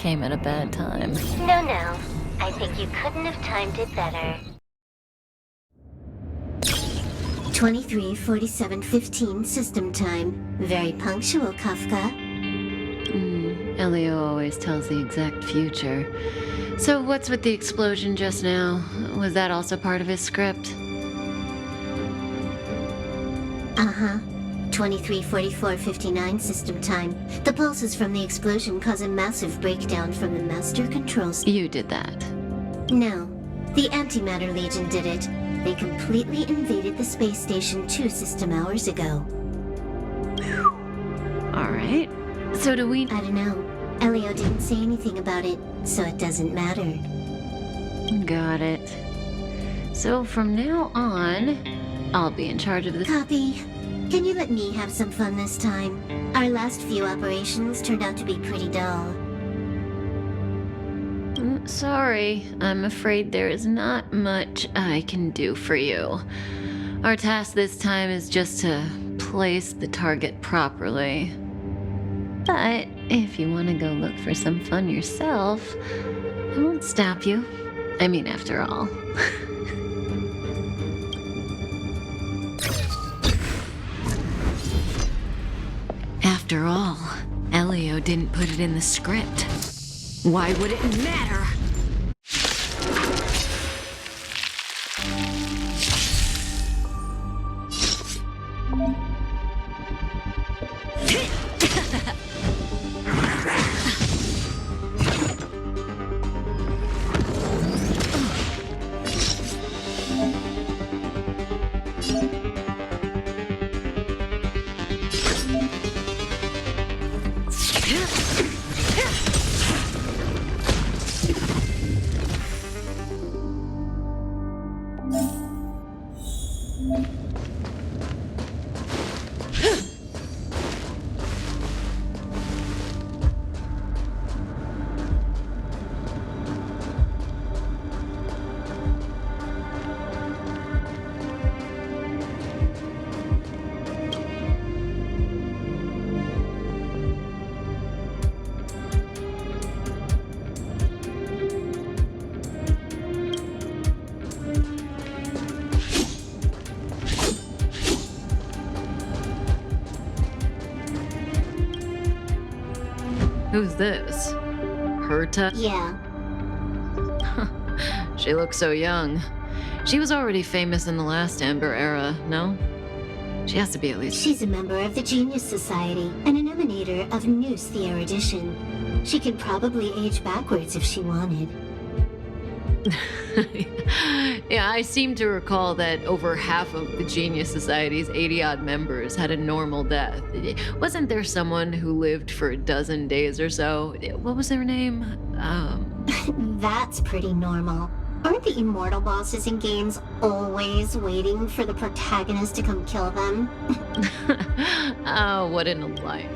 came at a bad time. No. I think you couldn't have timed it better. 23:47:15 system time. Very punctual, Kafka. Elio always tells the exact future. So what's with the explosion just now? Was that also part of his script? Uh-huh. 23:44:59 system time. The pulses from the explosion cause a massive breakdown from the master controls. You did that. No. The Antimatter Legion did it. They completely invaded the space station 2 system hours ago. Alright. So do we... I don't know. Elio didn't say anything about it, so it doesn't matter. Got it. So from now on, I'll be in charge of the... Copy. Can you let me have some fun this time? Our last few operations turned out to be pretty dull. Sorry, I'm afraid there is not much I can do for you. Our task this time is just to place the target properly. But if you want to go look for some fun yourself, I won't stop you. I mean, after all. After all, Elio didn't put it in the script. Why would it matter? Who's this? Herta? Yeah. She looks so young. She was already famous in the last Amber era, no? She has to be at least... She's a member of the Genius Society and an emanator of Noose the Erudition. She could probably age backwards if she wanted. Yeah, I seem to recall that over half of the Genius Society's 80-odd members had a normal death. Wasn't there someone who lived for a dozen days or so? What was their name? That's pretty normal. Aren't the immortal bosses in games always waiting for the protagonist to come kill them? Oh, what in life.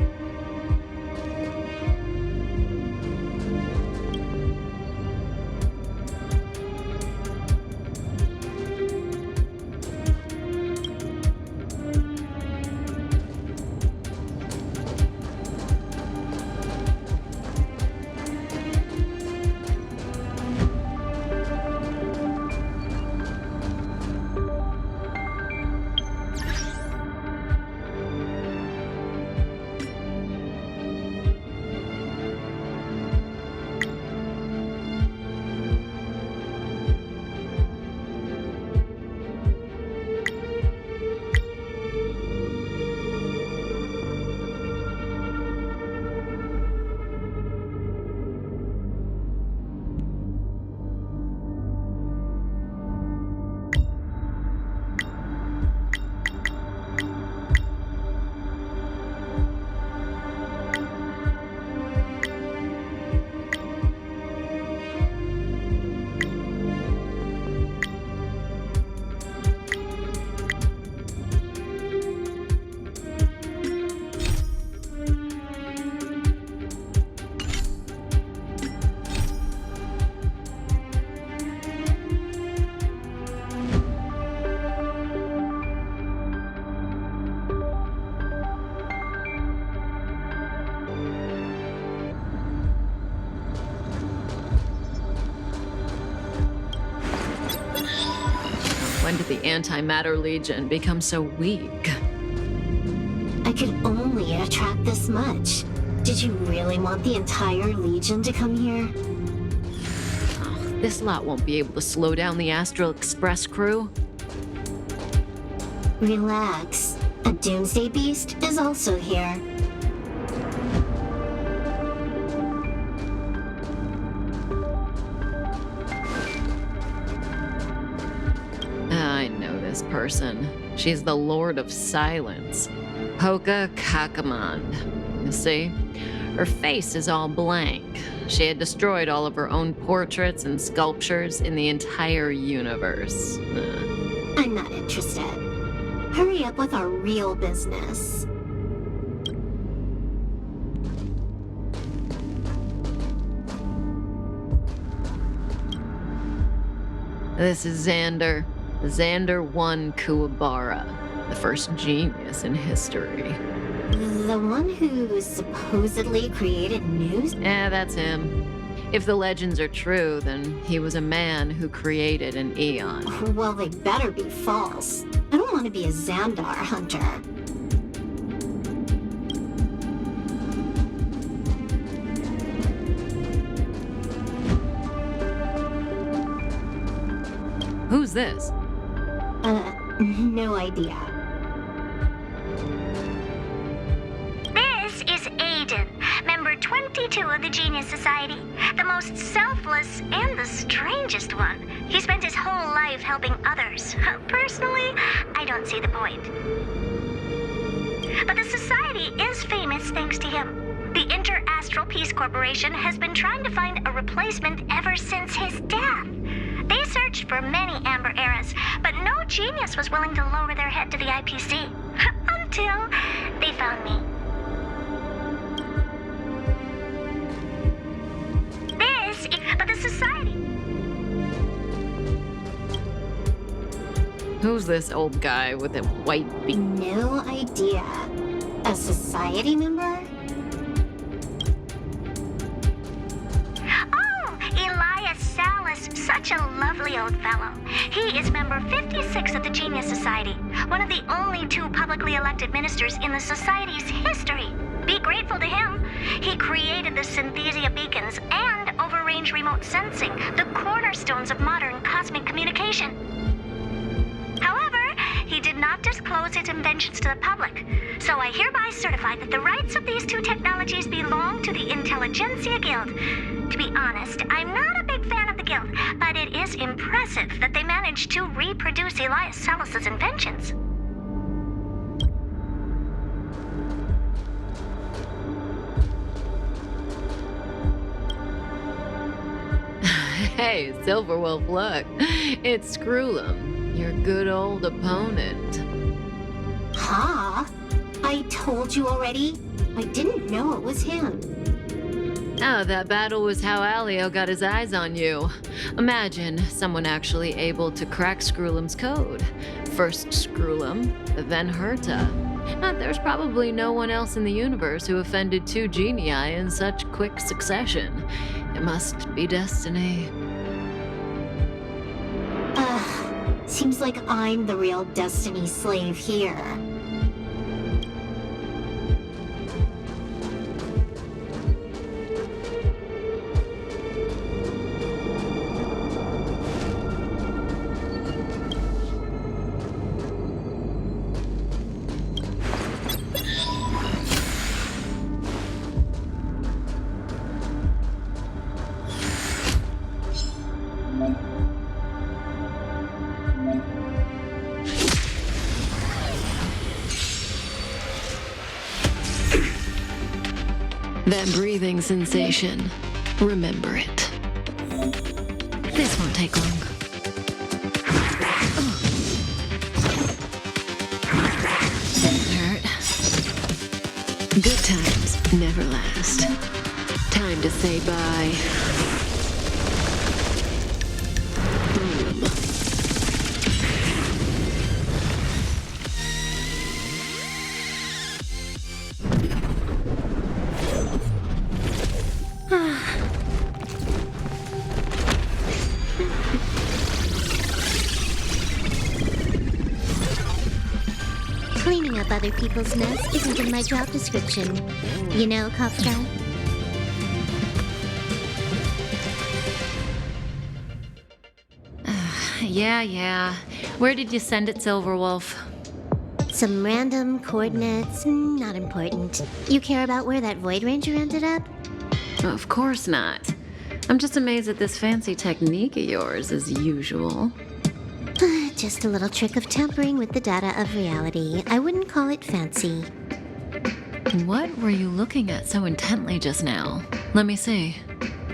When did the Antimatter Legion become so weak? I could only attract this much. Did you really want the entire Legion to come here? This lot won't be able to slow down the Astral Express crew. Relax. A Doomsday Beast is also here. I know this person. She's the Lord of Silence. Kochac. You see? Her face is all blank. She had destroyed all of her own portraits and sculptures in the entire universe. I'm not interested. Hurry up with our real business. This is Xander. Xander 1 Kuwabara, the first genius in history. The one who supposedly created news? Yeah, that's him. If the legends are true, then he was a man who created an eon. Well, they better be false. I don't want to be a Xandar hunter. Who's this? No idea. This is Aiden, member 22 of the Genius Society. The most selfless and the strangest one. He spent his whole life helping others. Personally, I don't see the point. But the Society is famous thanks to him. The Inter-Astral Peace Corporation has been trying to find a replacement ever since his death. They searched for many Amber Eras, but no genius was willing to lower their head to the IPC. Until they found me. But the Society... Who's this old guy with a white beard? No idea. A Society member? Oh, Elias Salas, such a lovely old fellow. He is member 56 of the Genius Society, one of the only 2 publicly elected ministers in the Society's history. Be grateful to him. He created the Synthesia beacons and overrange remote sensing, the cornerstones of modern cosmic communication. However, he did not disclose his inventions to the public, so I hereby certify that the rights of these 2 technologies belong to the Intelligentsia Guild. To be honest, I'm not a big fan of the Guild, but it is impressive that they managed to reproduce Elias Salas's inventions. Hey, Silverwolf, look. It's Screw'em, your good old opponent. Huh? I told you already. I didn't know it was him. Oh, that battle was how Alio got his eyes on you. Imagine someone actually able to crack Screw'em's code. First Screw'em, then Herta. There's probably no one else in the universe who offended 2 genii in such quick succession. It must be destiny. Seems like I'm the real destiny slave here. That breathing sensation, remember it. This won't take long. That hurt. Good times never last. Time to say bye. Boom. Blowing up other people's nests isn't in my job description. You know, Kafka? Yeah. Where did you send it, Silverwolf? Some random coordinates, not important. You care about where that Void Ranger ended up? Of course not. I'm just amazed at this fancy technique of yours, as usual. Just a little trick of tampering with the data of reality. I wouldn't call it fancy. What were you looking at so intently just now? Let me see.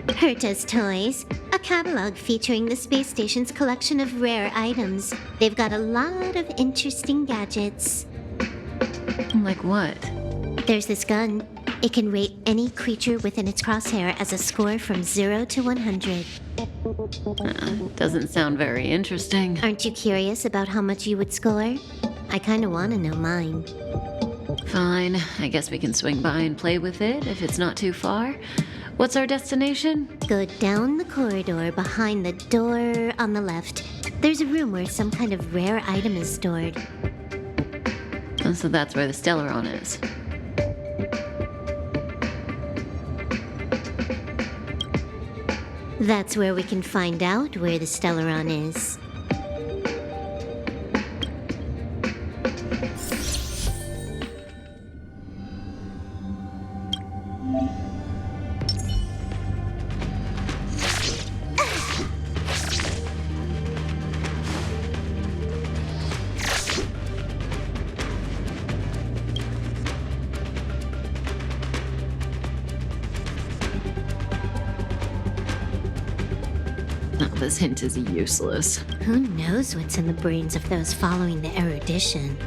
Herta's Toys, a catalog featuring the space station's collection of rare items. They've got a lot of interesting gadgets. Like what? There's this gun. It can rate any creature within its crosshair as a score from 0 to 100. Doesn't sound very interesting. Aren't you curious about how much you would score? I kinda wanna know mine. Fine, I guess we can swing by and play with it if it's not too far. What's our destination? Go down the corridor behind the door on the left. There's a room where some kind of rare item is stored. So that's where the Stellaron is. That's where we can find out where the Stellaron is. This hint is useless. Who knows what's in the brains of those following the erudition?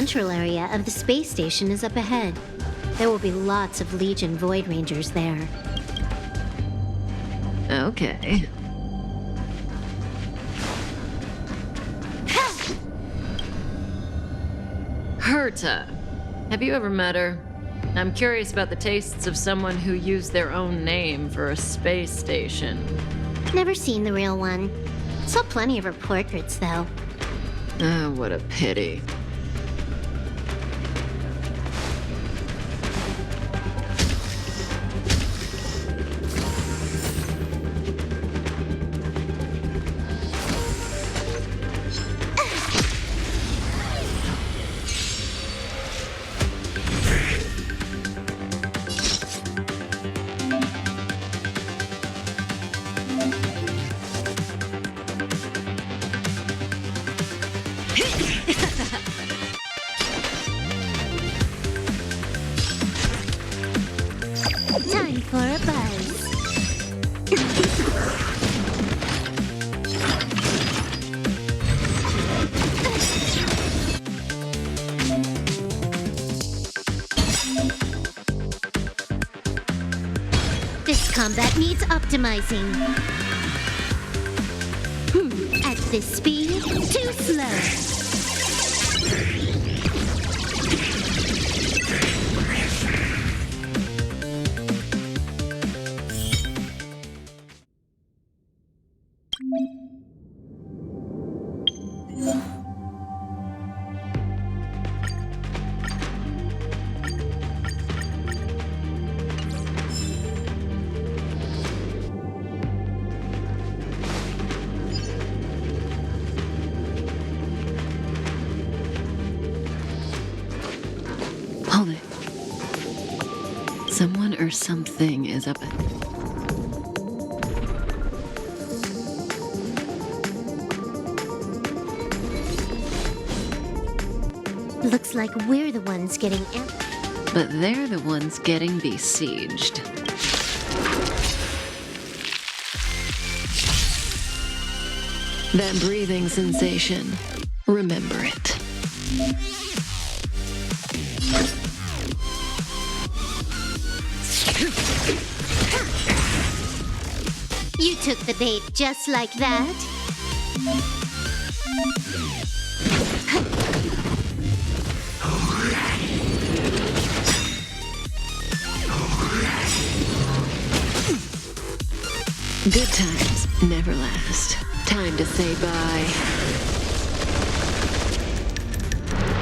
The central area of the space station is up ahead. There will be lots of Legion Void Rangers there. Okay. Herta. Have you ever met her? I'm curious about the tastes of someone who used their own name for a space station. Never seen the real one. Saw plenty of her portraits, though. Oh, what a pity. combat needs optimizing. At this speed, too slow. Hold it. Someone or something is up. Looks like we're the ones getting But they're the ones getting besieged. That breathing sensation. Remember it. You took the bait just like that? Good times never last. Time to say bye.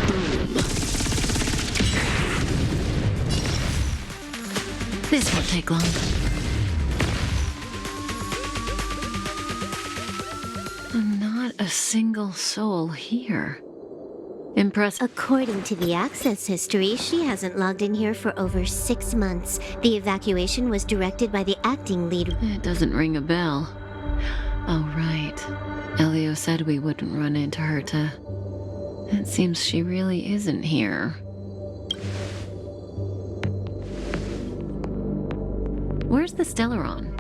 Boom. This won't take long. Not a single soul here. Impressive. According to the access history, she hasn't logged in here for over 6 months. The evacuation was directed by the acting lead. It doesn't ring a bell. Oh, right. Elio said we wouldn't run into Herta. It seems she really isn't here. Where's the Stellaron?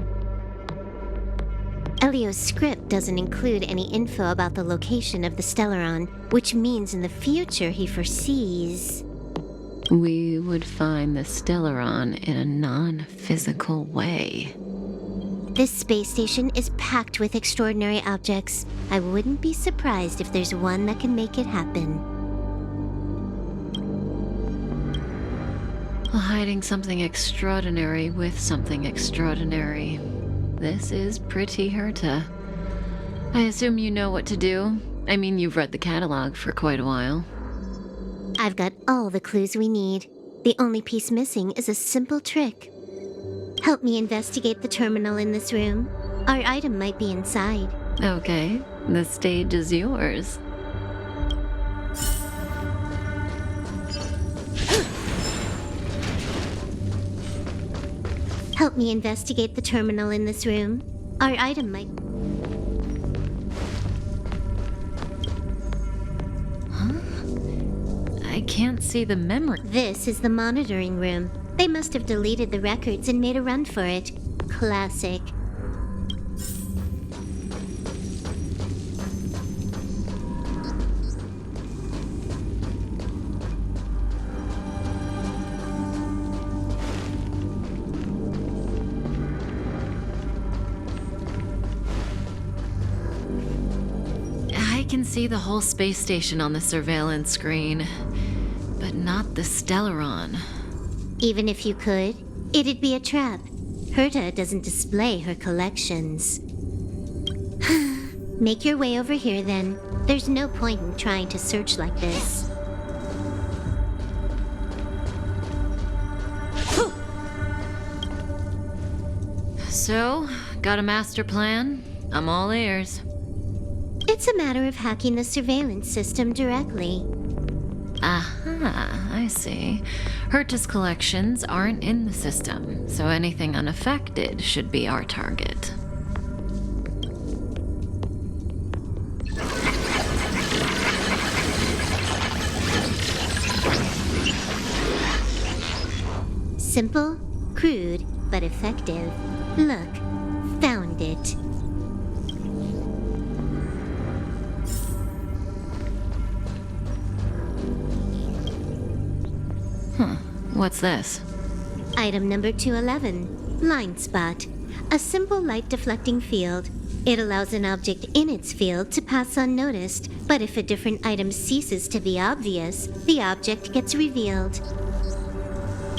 Elio's script doesn't include any info about the location of the Stellaron, which means in the future he foresees... We would find the Stellaron in a non-physical way. This space station is packed with extraordinary objects. I wouldn't be surprised if there's one that can make it happen. Well, hiding something extraordinary with something extraordinary. This is pretty Herta. I assume you know what to do. I mean, you've read the catalog for quite a while. I've got all the clues we need. The only piece missing is a simple trick. Help me investigate the terminal in this room. Our item might be inside. Okay, the stage is yours. Help me investigate the terminal in this room. Our item might... I can't see the memory. This is the monitoring room. They must have deleted the records and made a run for it. Classic. I can see the whole space station on the surveillance screen, but not the Stellaron. Even if you could, it'd be a trap. Herta doesn't display her collections. Make your way over here then. There's no point in trying to search like this. So, got a master plan? I'm all ears. It's a matter of hacking the surveillance system directly. Aha, I see. Herta's collections aren't in the system, so anything unaffected should be our target. Simple, crude, but effective. Look, found it. What's this? Item number 211. Blind spot. A simple light-deflecting field. It allows an object in its field to pass unnoticed, but if a different item ceases to be obvious, the object gets revealed.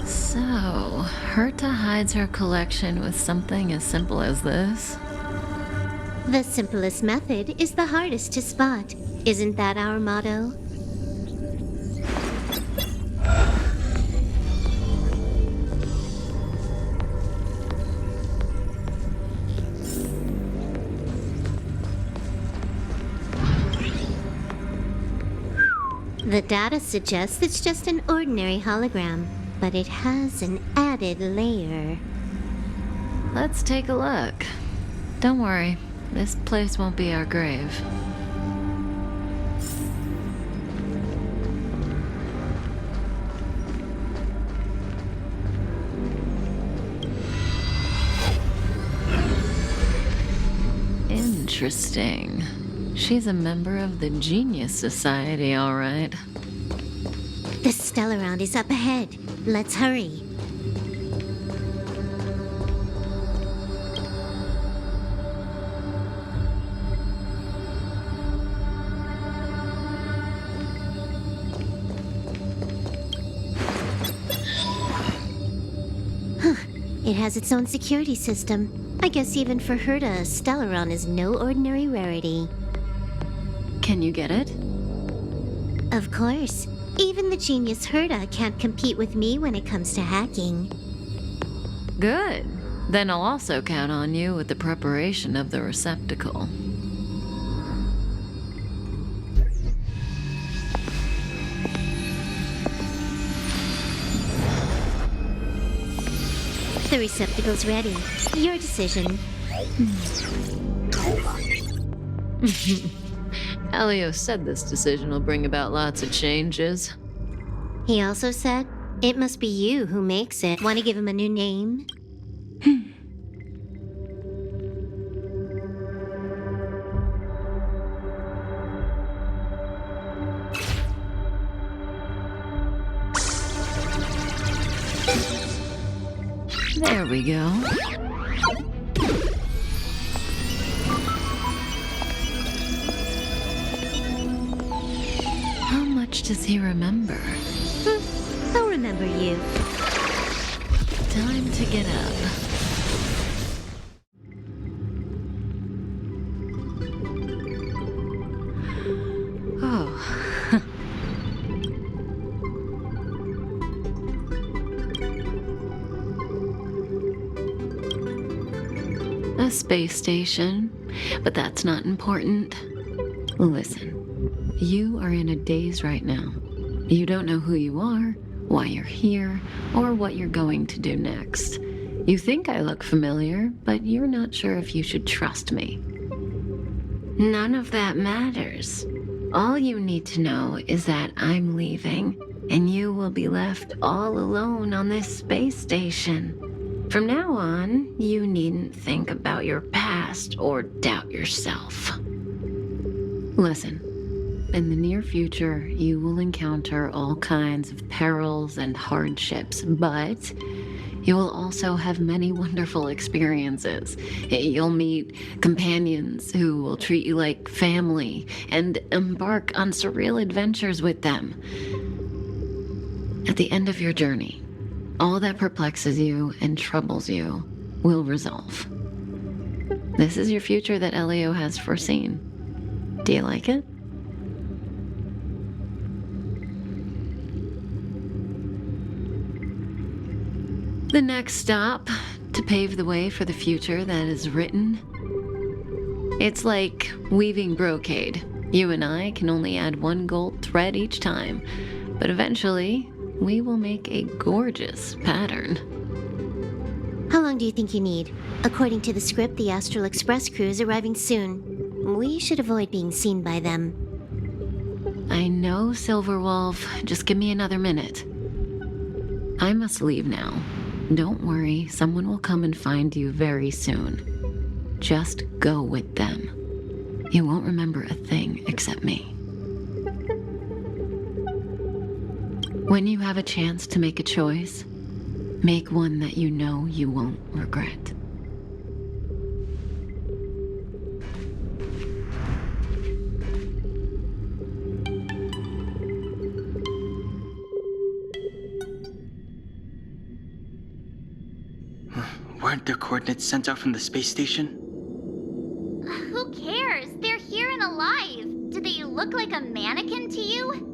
So, Herta hides her collection with something as simple as this? The simplest method is the hardest to spot. Isn't that our motto? The data suggests it's just an ordinary hologram, but it has an added layer. Let's take a look. Don't worry, this place won't be our grave. Interesting. She's a member of the Genius Society, all right. The Stellaround is up ahead. Let's hurry. It has its own security system. I guess even for Herta, Stellaron is no ordinary rarity. Can you get it? Of course. Even the genius Herta can't compete with me when it comes to hacking. Good. Then I'll also count on you with the preparation of the receptacle. The receptacle's ready. Your decision. Elio said this decision will bring about lots of changes. He also said, it must be you who makes it. Want to give him a new name? There we go. How much does he remember? I'll remember you. Time to get up. Oh. A space station, but that's not important. Listen, you are in a daze right now. You don't know who you are, why you're here, or what you're going to do next. You think I look familiar, but you're not sure if you should trust me. None of that matters. All you need to know is that I'm leaving, and you will be left all alone on this space station. From now on, you needn't think about your past or doubt yourself. Listen. In the near future, you will encounter all kinds of perils and hardships, but you will also have many wonderful experiences. You'll meet companions who will treat you like family and embark on surreal adventures with them. At the end of your journey, all that perplexes you and troubles you will resolve. This is your future that Elio has foreseen. Do you like it? The next stop, to pave the way for the future that is written. It's like weaving brocade. You and I can only add one gold thread each time, but eventually, we will make a gorgeous pattern. How long do you think you need? According to the script, the Astral Express crew is arriving soon. We should avoid being seen by them. I know, Silverwolf. Just give me another minute. I must leave now. Don't worry, someone will come and find you very soon. Just go with them. You won't remember a thing except me. When you have a chance to make a choice, Make one that you know you won't regret. Weren't their coordinates sent out from the space station? Who cares? They're here and alive. Do they look like a mannequin to you?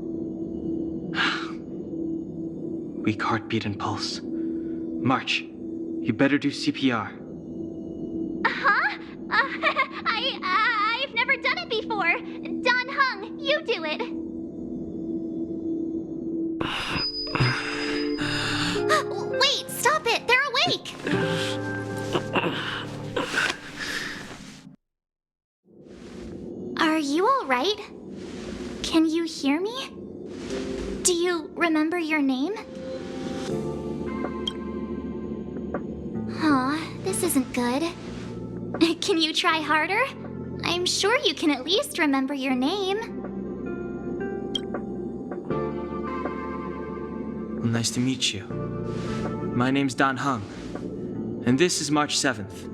Weak heartbeat and pulse. March, you better do CPR. Huh? I've never done it before. Don Hung, you do it. Wait, stop it! They're awake! Are you all right? Can you hear me? Do you remember your name? Aw, this isn't good. Can you try harder? I'm sure you can at least remember your name. Well, nice to meet you. My name's Don Hung, and this is March 7th.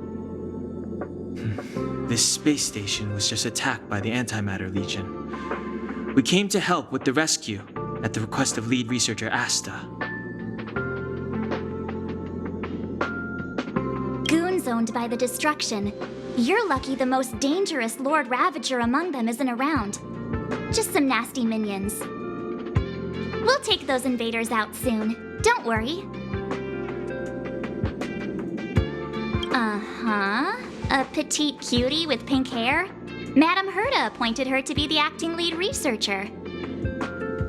This space station was just attacked by the Antimatter Legion. We came to help with the rescue at the request of lead researcher Asta. Goons owned by the destruction. You're lucky the most dangerous Lord Ravager among them isn't around. Just some nasty minions. We'll take those invaders out soon. Don't worry. Uh-huh. A petite cutie with pink hair? Madame Herta appointed her to be the acting lead researcher.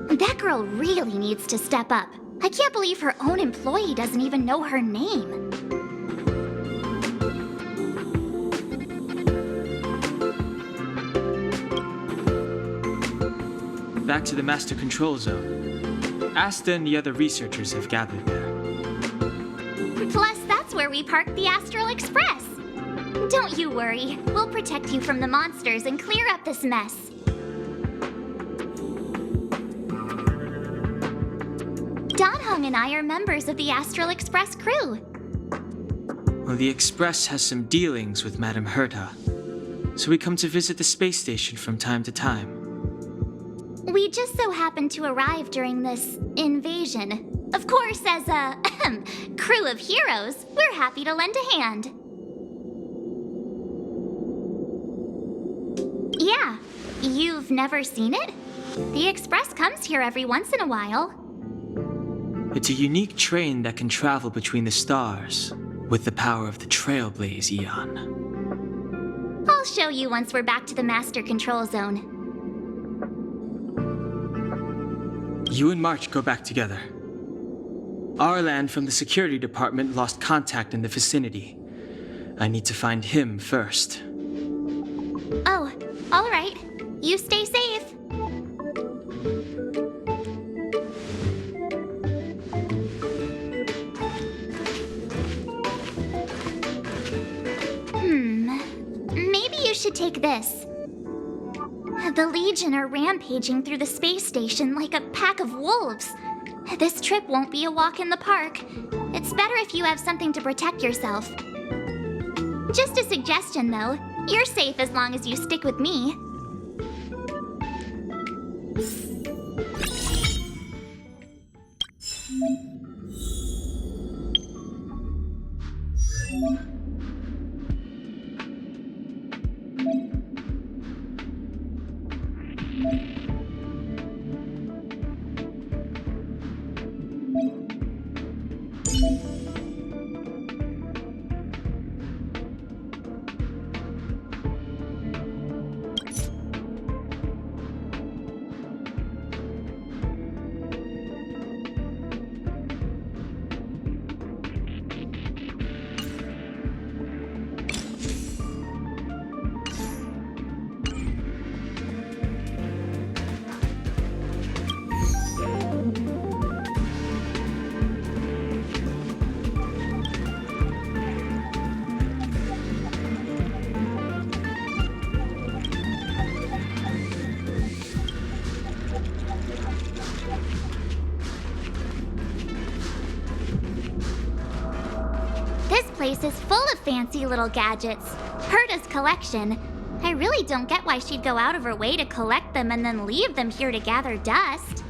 That girl really needs to step up. I can't believe her own employee doesn't even know her name. Back to the Master Control Zone. Asta and the other researchers have gathered there. Plus, that's where we parked the Astral Express. Don't you worry. We'll protect you from the monsters and clear up this mess. Don Hung and I are members of the Astral Express crew. Well, the Express has some dealings with Madame Herta, so we come to visit the space station from time to time. We just so happened to arrive during this invasion. Of course, as a crew of heroes, we're happy to lend a hand. Yeah, you've never seen it? The Express comes here every once in a while. It's a unique train that can travel between the stars with the power of the Trailblaze Eon. I'll show you once we're back to the Master Control Zone. You and March go back together. Arlan from the security department lost contact in the vicinity. I need to find him first. Oh, all right. You stay safe. Maybe you should take this. The Legion are rampaging through the space station like a pack of wolves. This trip won't be a walk in the park. It's better if you have something to protect yourself. Just a suggestion, though. You're safe as long as you stick with me. place is full of fancy little gadgets. Herta's collection. I really don't get why she'd go out of her way to collect them and then leave them here to gather dust.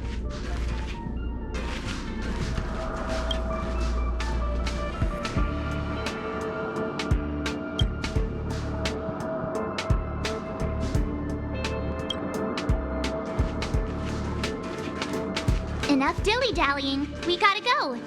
Enough dilly-dallying. We gotta go.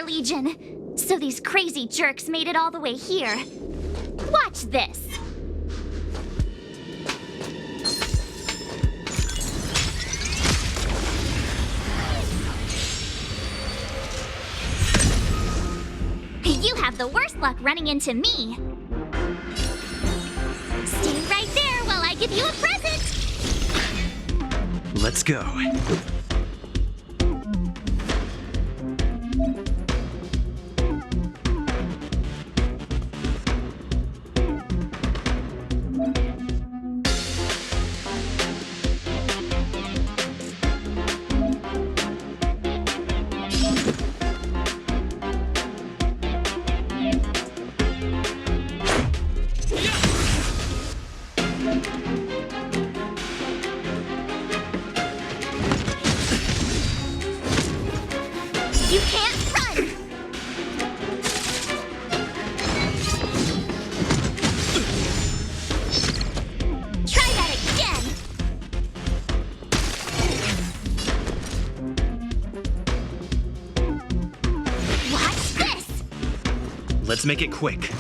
Legion. So these crazy jerks made it all the way here. Watch this. You have the worst luck running into me. Stay right there while I give you a present. Let's go. You can't run! Try that again! Watch this! Let's make it quick.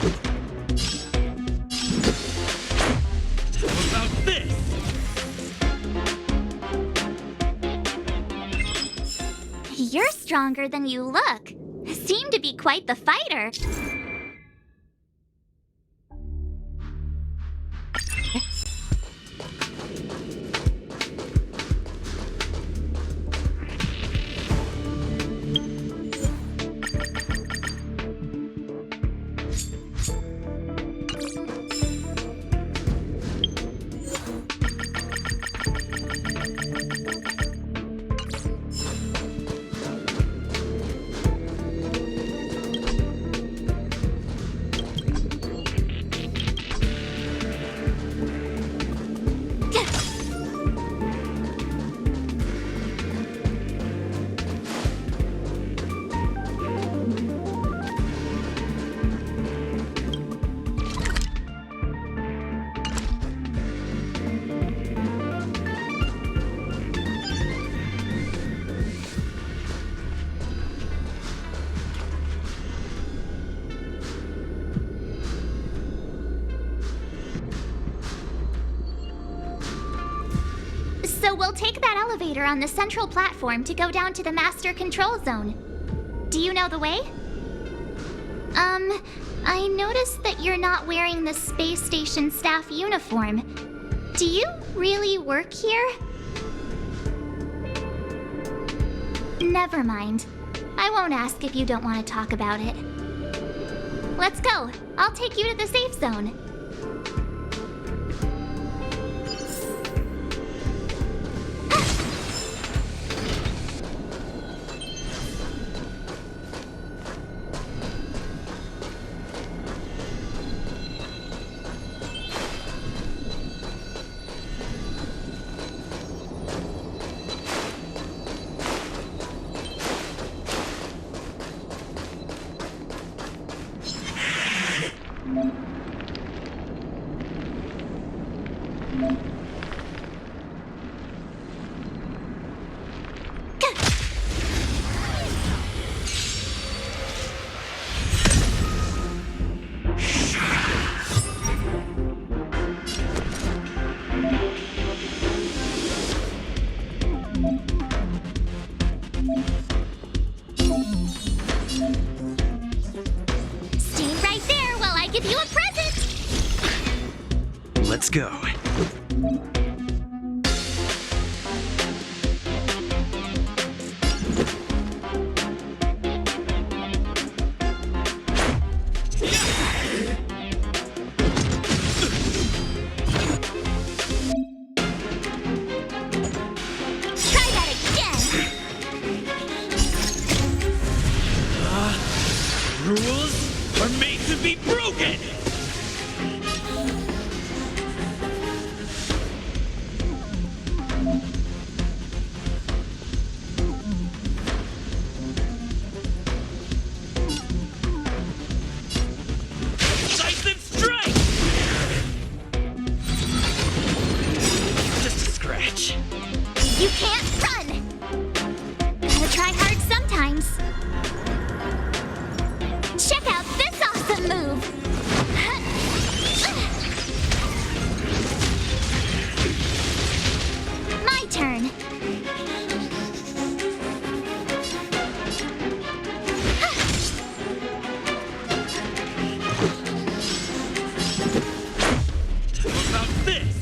How about this? You're stronger than you look. Seem to be quite the fighter. So we'll take that elevator on the central platform to go down to the master control zone. Do you know the way? I noticed that you're not wearing the space station staff uniform. Do you really work here? Never mind. I won't ask if you don't want to talk about it. Let's go. I'll take you to the safe zone. Let's go. Rules are made to be broken! Decisive strike! Just a scratch. You can't run! Gotta try hard sometimes. Check out this awesome move! My turn. How about this?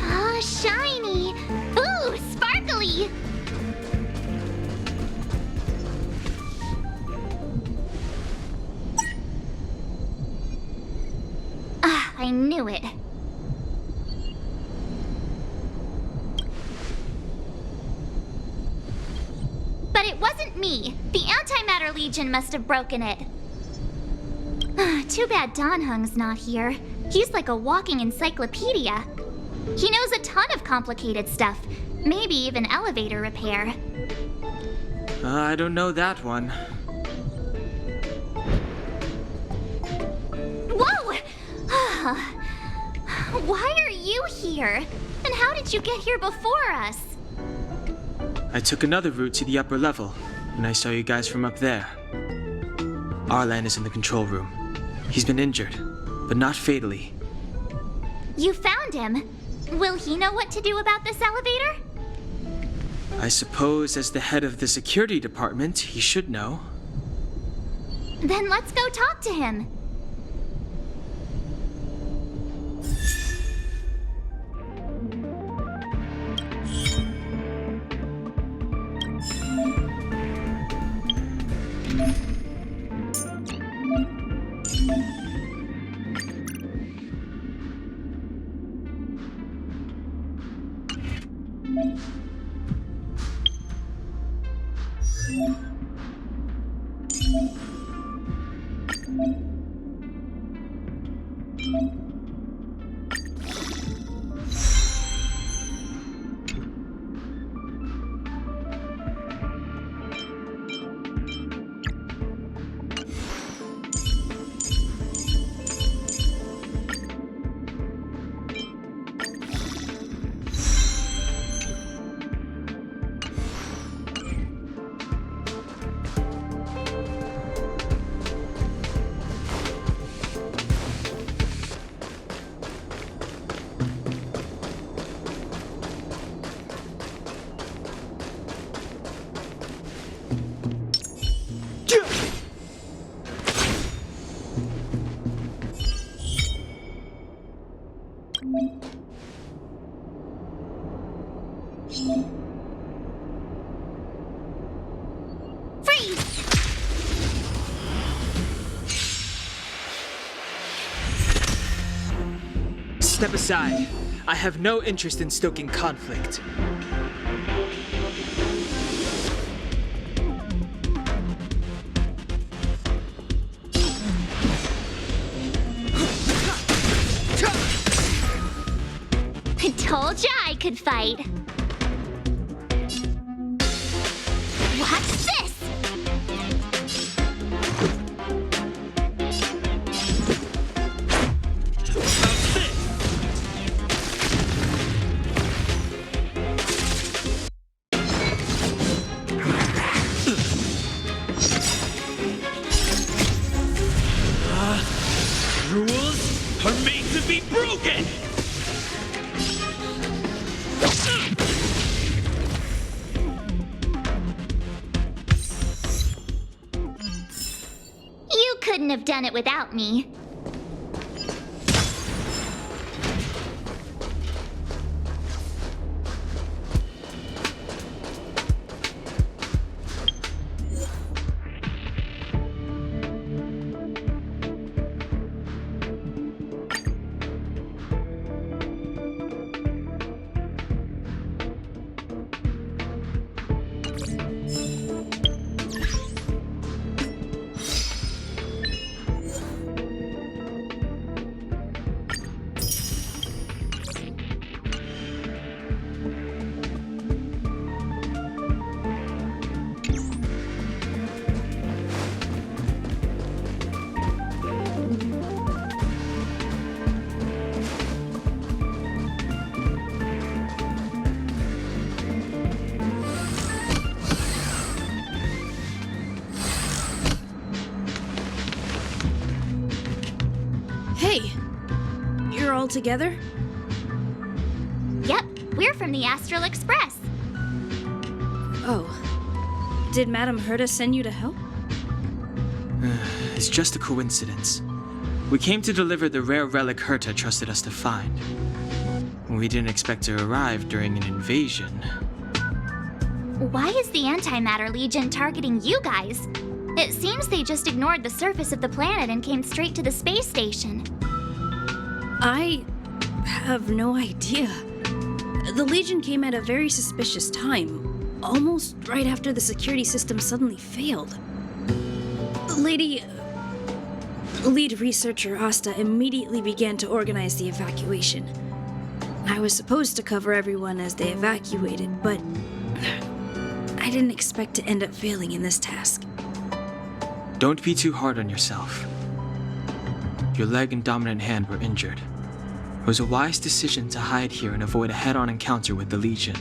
Ah, shiny! Ooh, sparkly! Ah, I knew it. But it wasn't me me. The Antimatter Legion must have broken it. Too bad Dan Hung's not here. He's like a walking encyclopedia. He knows a ton of complicated stuff. Maybe even elevator repair. I don't know that one. Whoa! Why are you here? And how did you get here before us? I took another route to the upper level, and I saw you guys from up there. Arlan is in the control room. He's been injured, but not fatally. You found him. Will he know what to do about this elevator? I suppose as the head of the security department, he should know. Then let's go talk to him. Step aside. I have no interest in stoking conflict. I told ya I could fight. Watch this! Rules are made to be broken! You couldn't have done it without me. Hey! You're all together? Yep, we're from the Astral Express. Oh. Did Madame Herta send you to help? It's just a coincidence. We came to deliver the rare relic Herta trusted us to find. We didn't expect to arrive during an invasion. Why is the Antimatter Legion targeting you guys? It seems they just ignored the surface of the planet and came straight to the space station. I have no idea. The Legion came at a very suspicious time. almost right after the security system suddenly failed. Lead researcher Asta immediately began to organize the evacuation. I was supposed to cover everyone as they evacuated, but I didn't expect to end up failing in this task. Don't be too hard on yourself. Your leg and dominant hand were injured. It was a wise decision to hide here and avoid a head-on encounter with the Legion.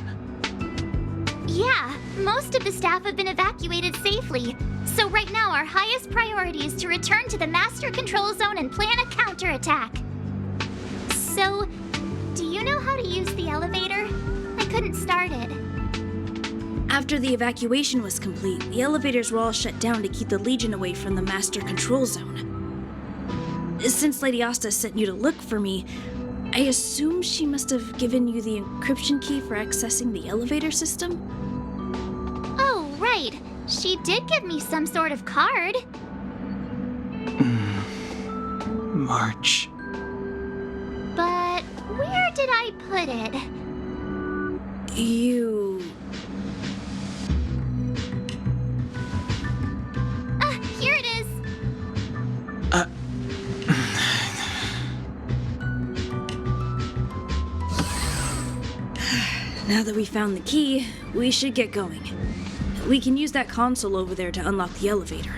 Yeah, most of the staff have been evacuated safely. So right now our highest priority is to return to the master control zone and plan a counterattack. So, do you know how to use the elevator? I couldn't start it. After the evacuation was complete, the elevators were all shut down to keep the Legion away from the master control zone. Since Lady Asta sent you to look for me, I assume she must have given you the encryption key for accessing the elevator system? Oh, right. She did give me some sort of card. March. But where did I put it? Here it is. Now that we found the key, we should get going. We can use that console over there to unlock the elevator.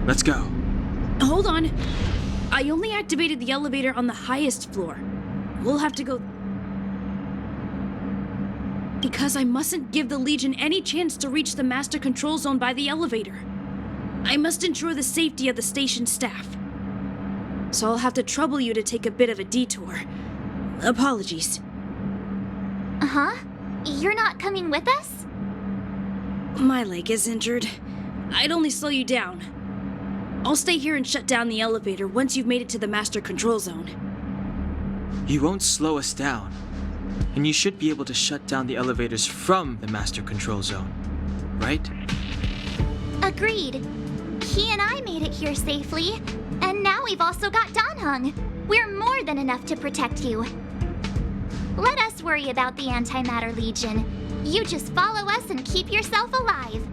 Let's go. Hold on. I only activated the elevator on the highest floor. We'll have to go... Because I mustn't give the Legion any chance to reach the master control zone by the elevator. I must ensure the safety of the station staff. So I'll have to trouble you to take a bit of a detour. Apologies. Huh? You're not coming with us? My leg is injured. I'd only slow you down. I'll stay here and shut down the elevator once you've made it to the master control zone. You won't slow us down. And you should be able to shut down the elevators from the master control zone, right? Agreed. He and I made it here safely, and now we've also got Danhung. We're more than enough to protect you. Let us worry about the Antimatter Legion. You just follow us and keep yourself alive.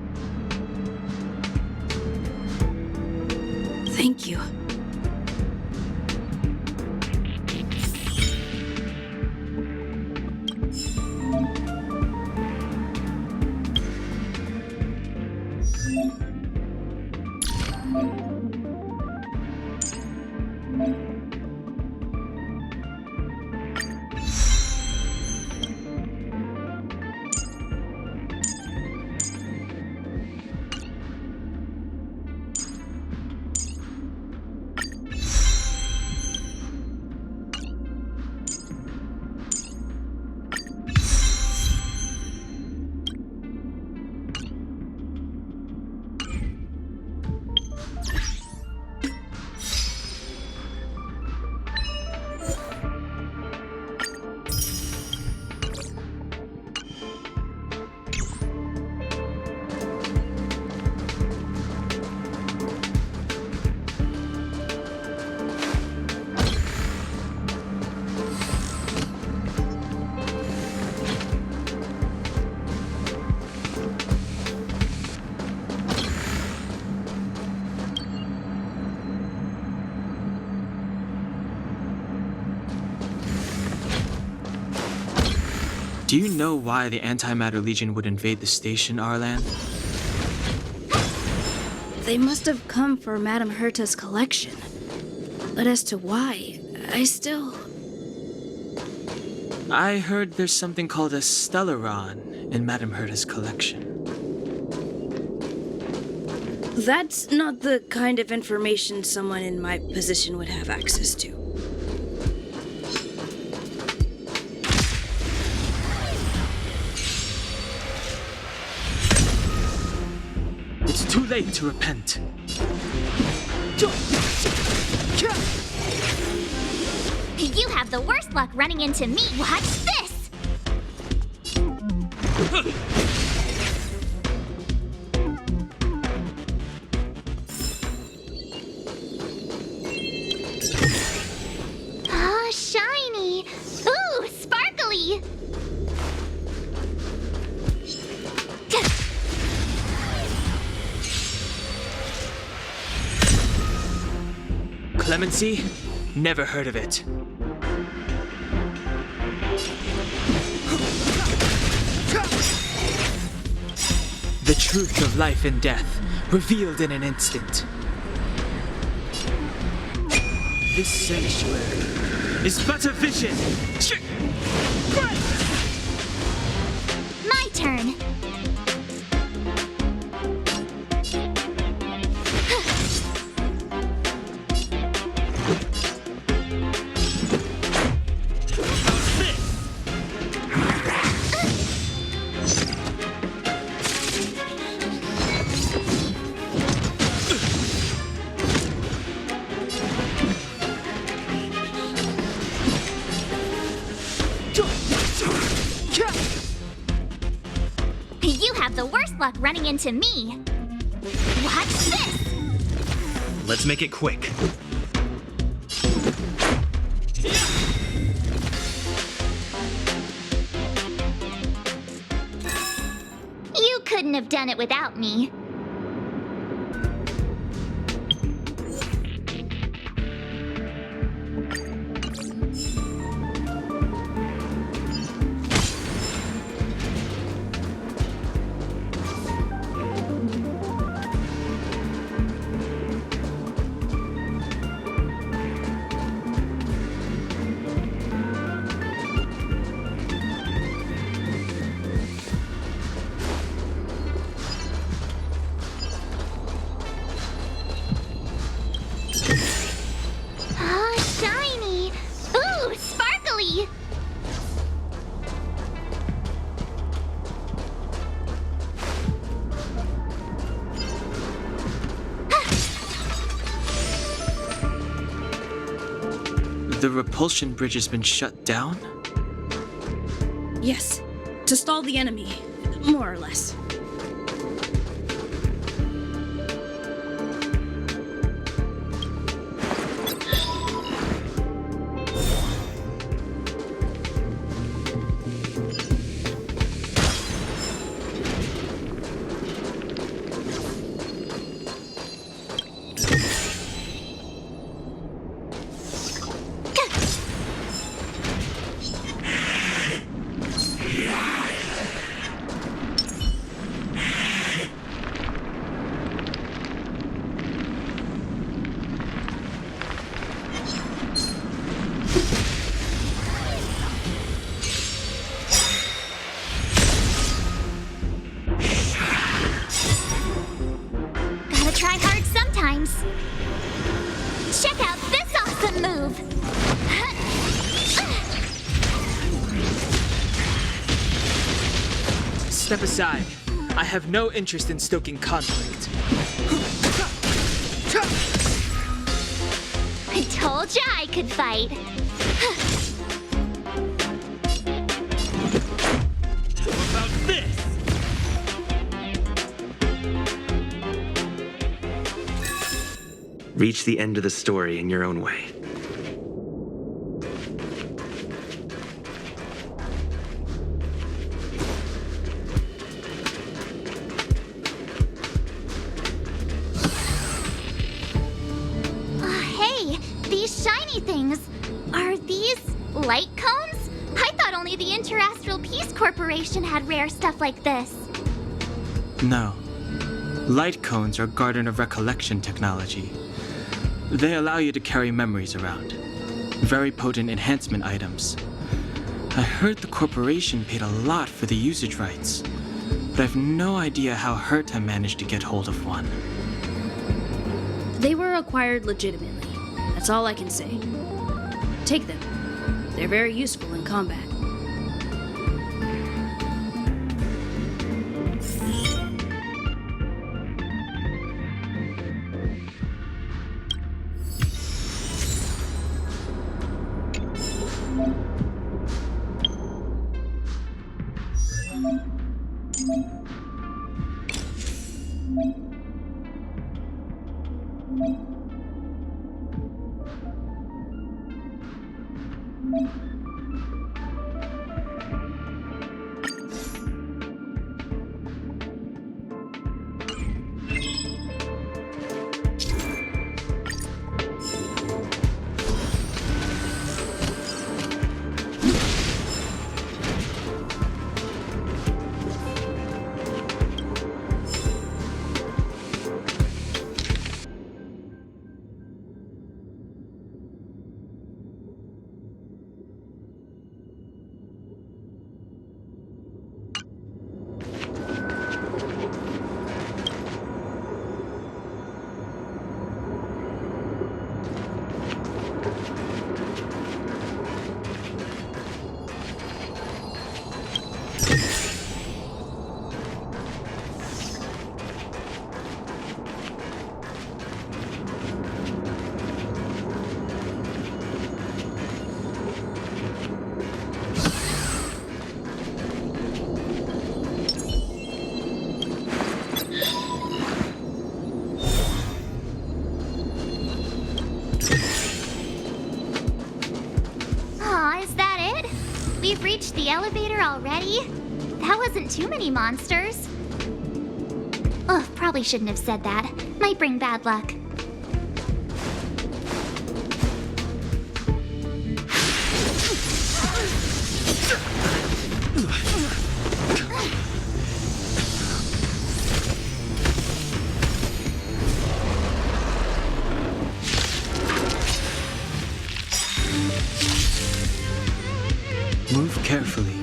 Thank you. Do you know why the Antimatter Legion would invade the station, Arlan? They must have come for Madame Herta's collection. But as to why, I still... I heard there's something called a Stellaron in Madame Herta's collection. That's not the kind of information someone in my position would have access to. It's too late to repent. You have the worst luck running into me. Watch this! Ah, shiny! Ooh, sparkly! Clemency? Never heard of it. The truth of life and death, revealed in an instant. This sanctuary is but a vision. My turn. You have the worst luck running into me. Watch this! Let's make it quick. You couldn't have done it without me. Ah, shiny! Ooh, sparkly! The repulsion bridge has been shut down? Yes, to stall the enemy, more or less. Gotta try hard sometimes. Check out this awesome move! Step aside. I have no interest in stoking conflict. I told ya I could fight. How about this? Reach the end of the story in your own way. Hey, these shiny things. Are these light cones? I thought only the Interastral Peace Corporation had rare stuff like this. No. Light cones are Garden of Recollection technology. They allow you to carry memories around. Very potent enhancement items. I heard the corporation paid a lot for the usage rights, but I've no idea how Herta managed to get hold of one. They were acquired legitimately. That's all I can say. Take them. They're very useful in combat. We've reached the elevator already? That wasn't too many monsters. Ugh, probably shouldn't have said that. Might bring bad luck. Move carefully.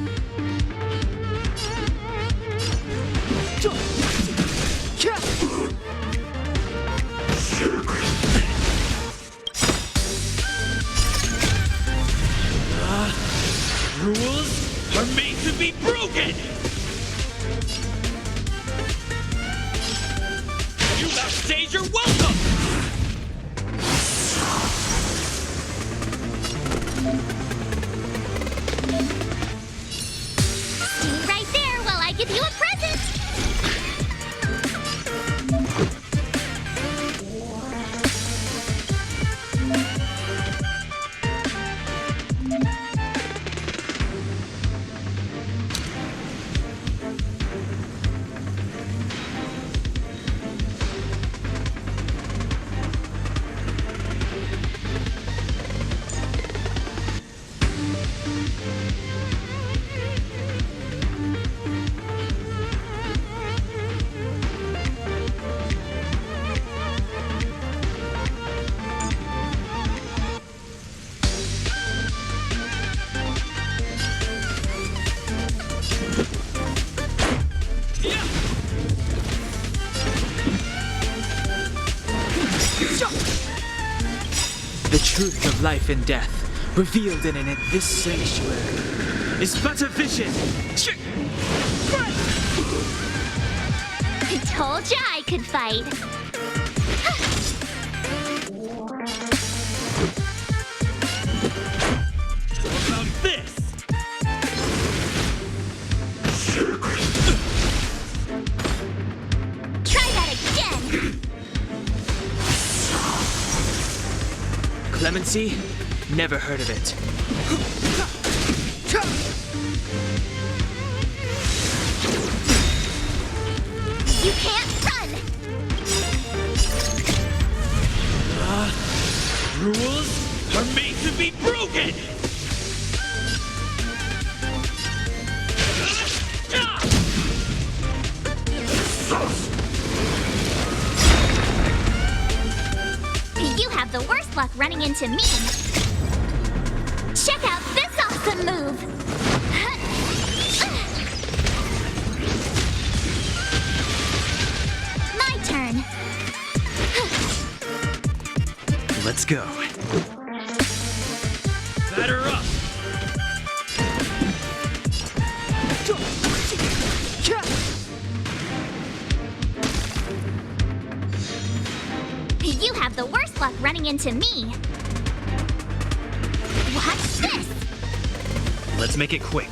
Rules are made to be broken! You outstayed your welcome! Stay right there while I give you a present! The truth of life and death, revealed in it, this sanctuary, is but a vision. I told ya I could fight. How about this? Try that again! Clemency? Never heard of it. You can't run! Rules are made to be broken! You have the worst luck running into me. Check out this awesome move! Let's go. Batter up! You have the worst luck running into me. Watch this! Let's make it quick.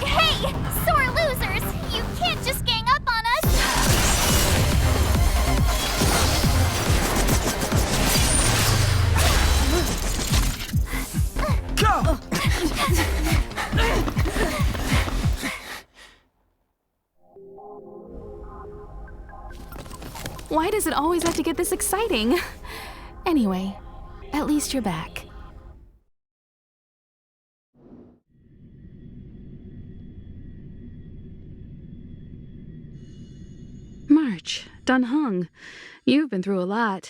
Hey, sore losers! You can't just gang up on us! Go! Why does it always have to get this exciting? Anyway, at least you're back. March, Dunhung, you've been through a lot.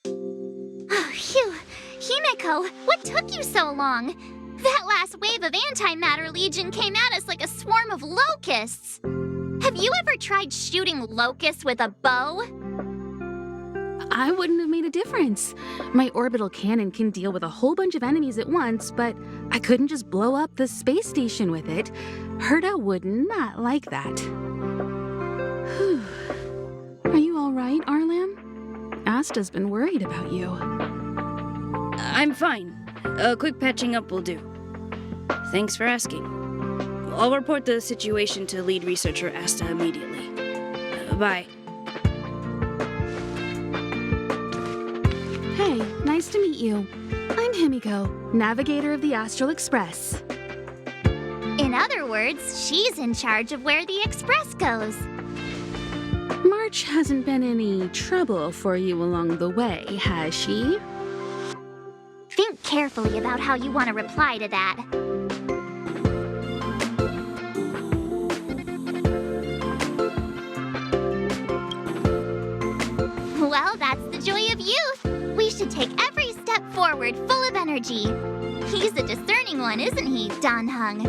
Oh, phew. Himeko, what took you so long? That last wave of antimatter legion came at us like a swarm of locusts. Have you ever tried shooting locusts with a bow? I wouldn't have made a difference. My orbital cannon can deal with a whole bunch of enemies at once, but I couldn't just blow up the space station with it. Herta would not like that. Whew. Are you all right, Arlam? Asta's been worried about you. I'm fine. A quick patching up will do. Thanks for asking. I'll report the situation to lead researcher Asta immediately. Bye. Hey, nice to meet you. I'm Himiko, navigator of the Astral Express. In other words, she's in charge of where the express goes. March hasn't been any trouble for you along the way, has she? Think carefully about how you want to reply to that. Well, that's the joy of youth. We should take every step forward full of energy. He's a discerning one, isn't he, Danhung?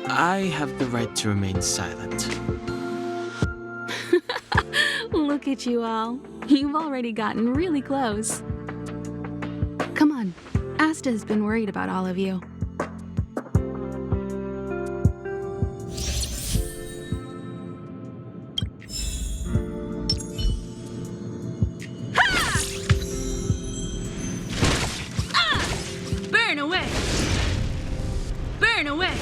I have the right to remain silent. Look at you all. You've already gotten really close. Come on. Asta's been worried about all of you. Burn away! Burn away!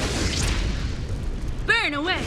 Burn away!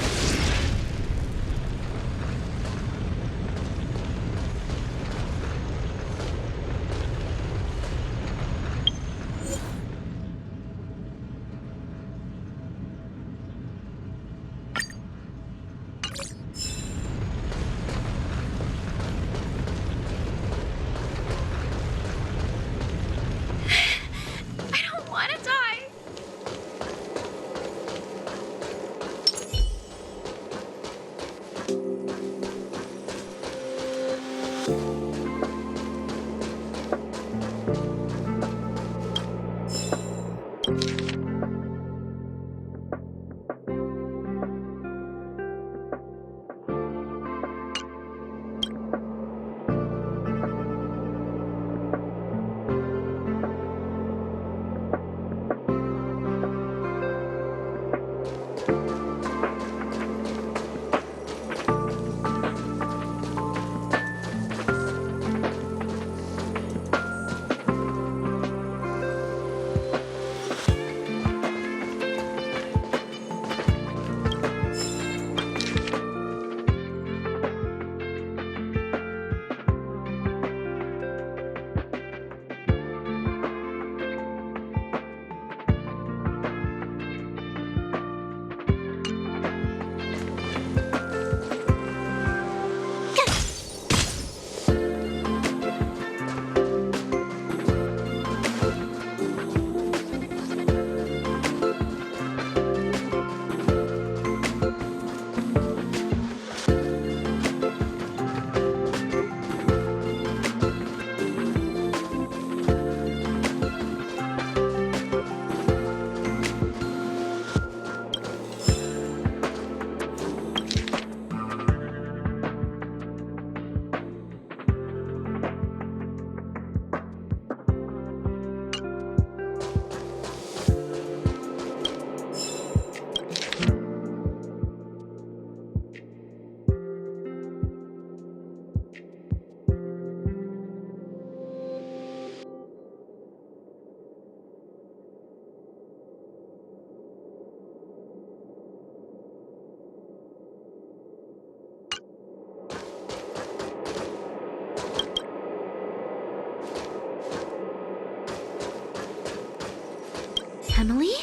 Emily,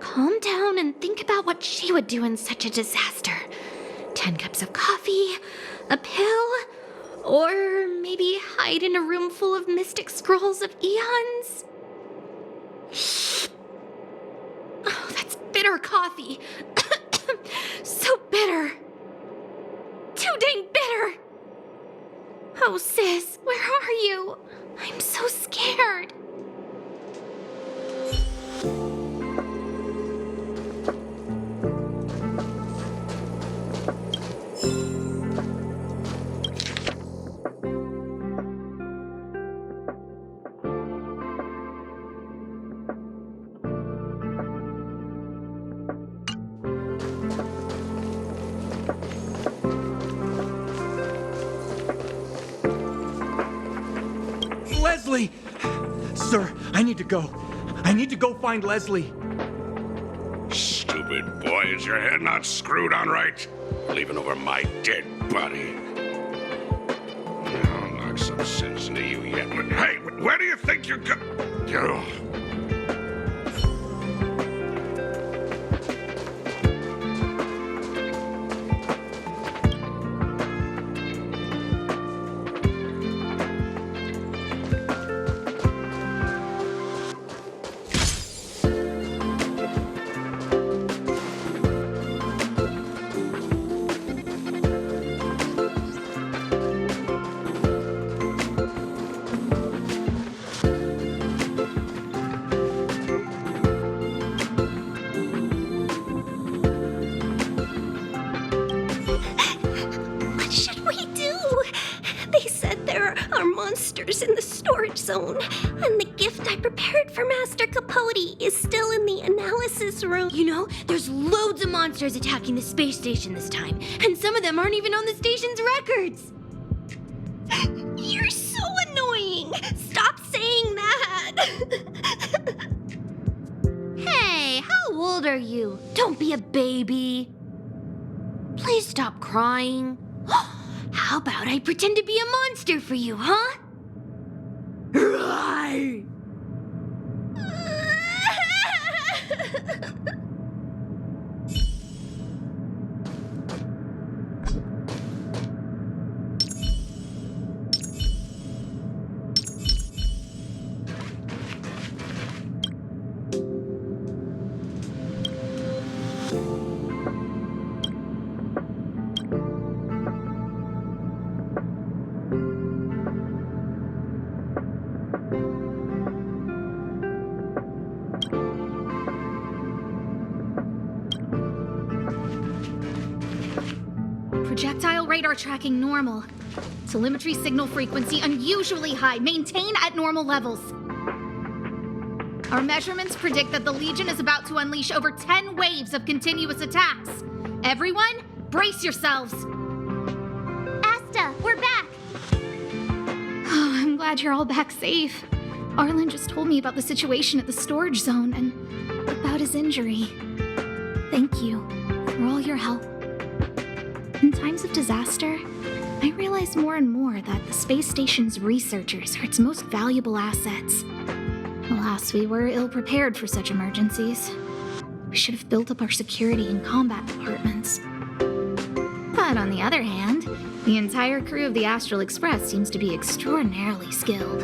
calm down and think about what she would do in such a disaster. 10 cups of coffee, a pill, or maybe hide in a room full of mystic scrolls of eons? Oh, that's bitter coffee. So bitter. Too dang bitter. Oh, sis, where are you? I'm so scared. Leslie! Sir, I need to go. I need to go find Leslie. Stupid boy, is your head not screwed on right? Leaving over my dead body. I'll knock some sense into you yet. Hey, where do you think you're going? In the storage zone, and the gift I prepared for Master Capote is still in the analysis room. You know, there's loads of monsters attacking the space station this time, and some of them aren't even on the station's records. You're so annoying. Stop saying that. Hey, how old are you? Don't be a baby. Please stop crying. How about I pretend to be a monster for you, huh? Right. Projectile radar tracking normal. Telemetry signal frequency unusually high. Maintain at normal levels. Our measurements predict that the Legion is about to unleash over 10 waves of continuous attacks. Everyone, brace yourselves. Asta, we're back. Oh, I'm glad you're all back safe. Arlen just told me about the situation at the storage zone and about his injury. Thank you for all your help. In times of disaster, I realize more and more that the space station's researchers are its most valuable assets. Alas, we were ill-prepared for such emergencies. We should have built up our security and combat departments. But on the other hand, the entire crew of the Astral Express seems to be extraordinarily skilled.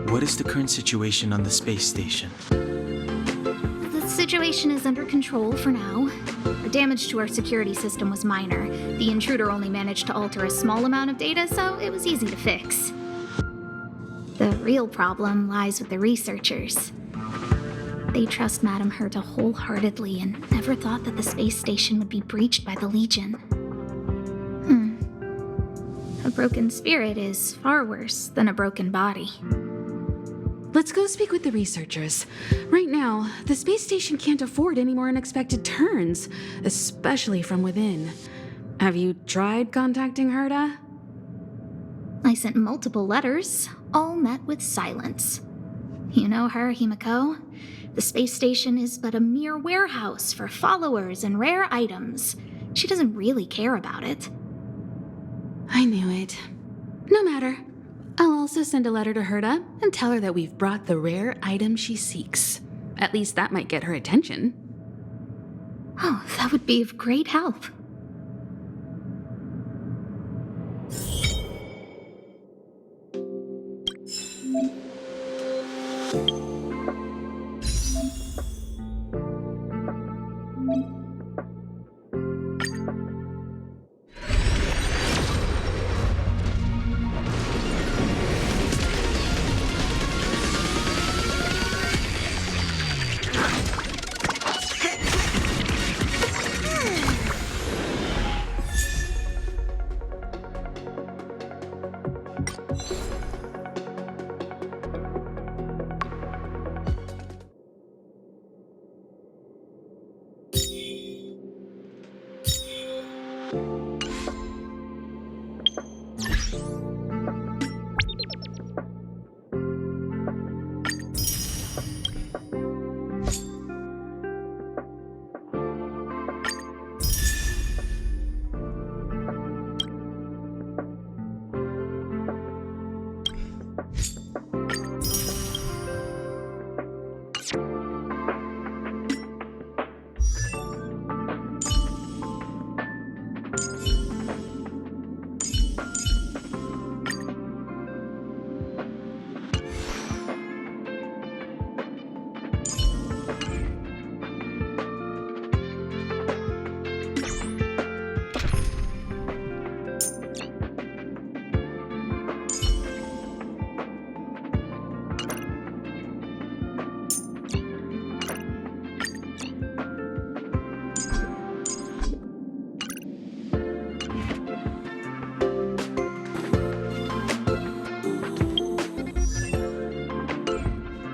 What is the current situation on the space station? The situation is under control for now. The damage to our security system was minor. The intruder only managed to alter a small amount of data, so it was easy to fix. The real problem lies with the researchers. They trust Madame Herta wholeheartedly and never thought that the space station would be breached by the Legion. A broken spirit is far worse than a broken body. Let's go speak with the researchers. Right now, the space station can't afford any more unexpected turns, especially from within. Have you tried contacting Herta? I sent multiple letters, all met with silence. You know her, Himiko? The space station is but a mere warehouse for followers and rare items. She doesn't really care about it. I knew it. No matter. I'll also send a letter to Herta and tell her that we've brought the rare item she seeks. At least that might get her attention. Oh, that would be of great help.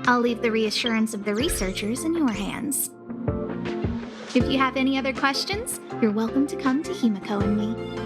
I'll leave the reassurance of the researchers in your hands. If you have any other questions, you're welcome to come to Himiko and me.